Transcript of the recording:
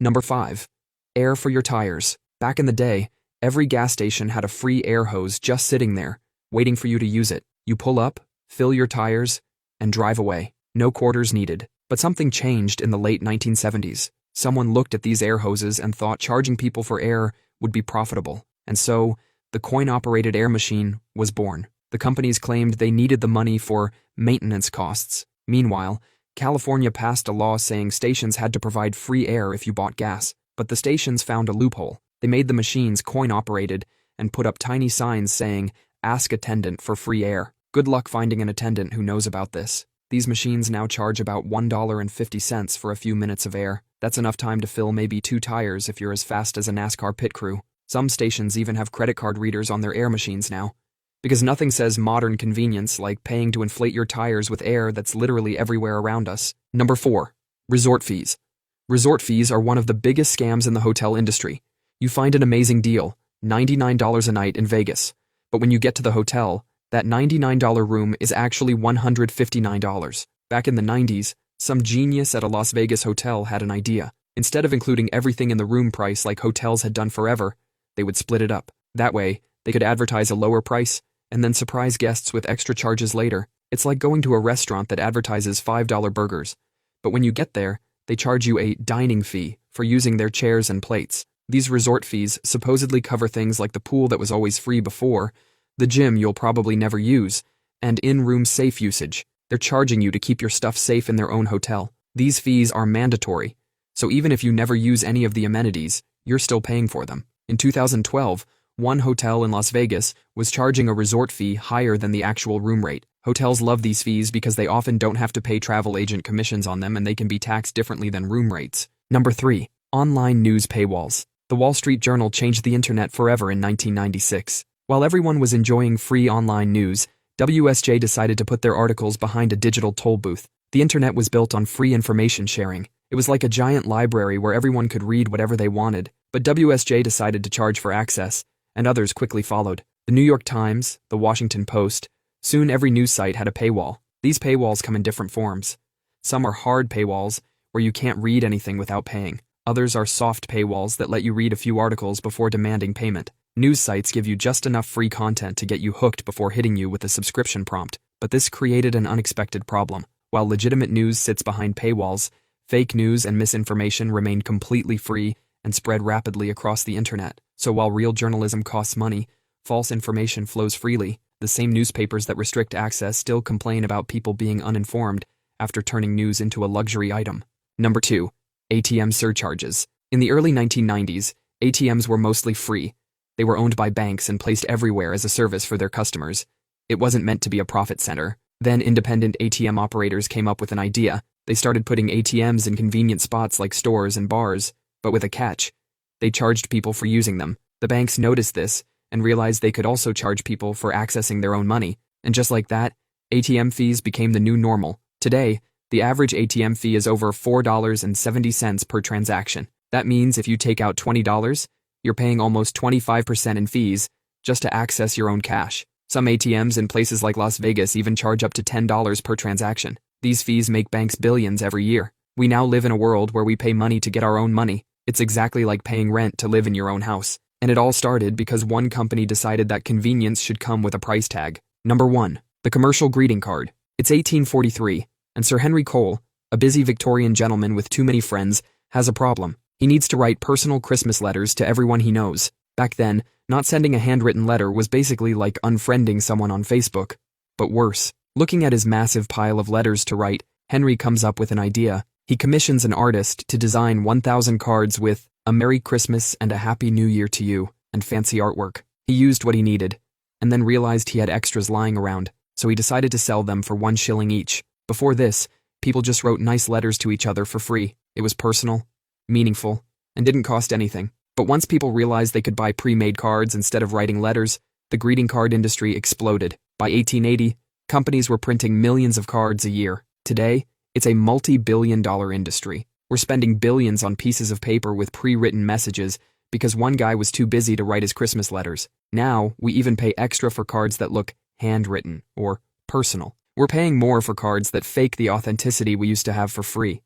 Number 5. Air for your tires. Back in the day, every gas station had a free air hose just sitting there, waiting for you to use it. You pull up, fill your tires, and drive away. No quarters needed. But something changed in the late 1970s. Someone looked at these air hoses and thought charging people for air would be profitable. And so, the coin-operated air machine was born. The companies claimed they needed the money for maintenance costs. Meanwhile, California passed a law saying stations had to provide free air if you bought gas. But the stations found a loophole. They made the machines coin-operated and put up tiny signs saying, "Ask attendant for free air." Good luck finding an attendant who knows about this. These machines now charge about $1.50 for a few minutes of air. That's enough time to fill maybe 2 tires if you're as fast as a NASCAR pit crew. Some stations even have credit card readers on their air machines now. Because nothing says modern convenience like paying to inflate your tires with air that's literally everywhere around us. Number 4. Resort fees. Resort fees are one of the biggest scams in the hotel industry. You find an amazing deal, $99 a night in Vegas. But when you get to the hotel, that $99 room is actually $159. Back in the 90s, some genius at a Las Vegas hotel had an idea. Instead of including everything in the room price like hotels had done forever, they would split it up. That way, they could advertise a lower price and then surprise guests with extra charges later. It's like going to a restaurant that advertises $5 burgers. But when you get there, they charge you a dining fee for using their chairs and plates. These resort fees supposedly cover things like the pool that was always free before, the gym you'll probably never use, and in-room safe usage. They're charging you to keep your stuff safe in their own hotel. These fees are mandatory, so even if you never use any of the amenities, you're still paying for them. In 2012, one hotel in Las Vegas was charging a resort fee higher than the actual room rate. Hotels love these fees because they often don't have to pay travel agent commissions on them and they can be taxed differently than room rates. Number 3. Online news paywalls. The Wall Street Journal changed the internet forever in 1996. While everyone was enjoying free online news, WSJ decided to put their articles behind a digital toll booth. The internet was built on free information sharing. It was like a giant library where everyone could read whatever they wanted. But WSJ decided to charge for access, and others quickly followed. The New York Times, the Washington Post, soon every news site had a paywall. These paywalls come in different forms. Some are hard paywalls, where you can't read anything without paying. Others are soft paywalls that let you read a few articles before demanding payment. News sites give you just enough free content to get you hooked before hitting you with a subscription prompt. But this created an unexpected problem. While legitimate news sits behind paywalls, fake news and misinformation remain completely free and spread rapidly across the internet. So while real journalism costs money, false information flows freely. The same newspapers that restrict access still complain about people being uninformed after turning news into a luxury item. Number 2. ATM surcharges. In the early 1990s, ATMs were mostly free. They were owned by banks and placed everywhere as a service for their customers. It wasn't meant to be a profit center. Then independent ATM operators came up with an idea. They started putting ATMs in convenient spots like stores and bars, but with a catch. They charged people for using them. The banks noticed this and realized they could also charge people for accessing their own money. And just like that, ATM fees became the new normal. Today, the average ATM fee is over $4.70 per transaction. That means if you take out $20, you're paying almost 25% in fees just to access your own cash. Some ATMs in places like Las Vegas even charge up to $10 per transaction. These fees make banks billions every year. We now live in a world where we pay money to get our own money. It's exactly like paying rent to live in your own house. And it all started because one company decided that convenience should come with a price tag. Number 1. The commercial greeting card. It's 1843, and Sir Henry Cole, a busy Victorian gentleman with too many friends, has a problem. He needs to write personal Christmas letters to everyone he knows. Back then, not sending a handwritten letter was basically like unfriending someone on Facebook. But worse. Looking at his massive pile of letters to write, Henry comes up with an idea. He commissions an artist to design 1,000 cards with "A Merry Christmas and a Happy New Year to You" and fancy artwork. He used what he needed, and then realized he had extras lying around, so he decided to sell them for 1 shilling each. Before this, people just wrote nice letters to each other for free. It was personal, meaningful, and didn't cost anything. But once people realized they could buy pre-made cards instead of writing letters, the greeting card industry exploded. By 1880, companies were printing millions of cards a year. Today, it's a multi-billion-dollar industry. We're spending billions on pieces of paper with pre-written messages because one guy was too busy to write his Christmas letters. Now, we even pay extra for cards that look handwritten or personal. We're paying more for cards that fake the authenticity we used to have for free.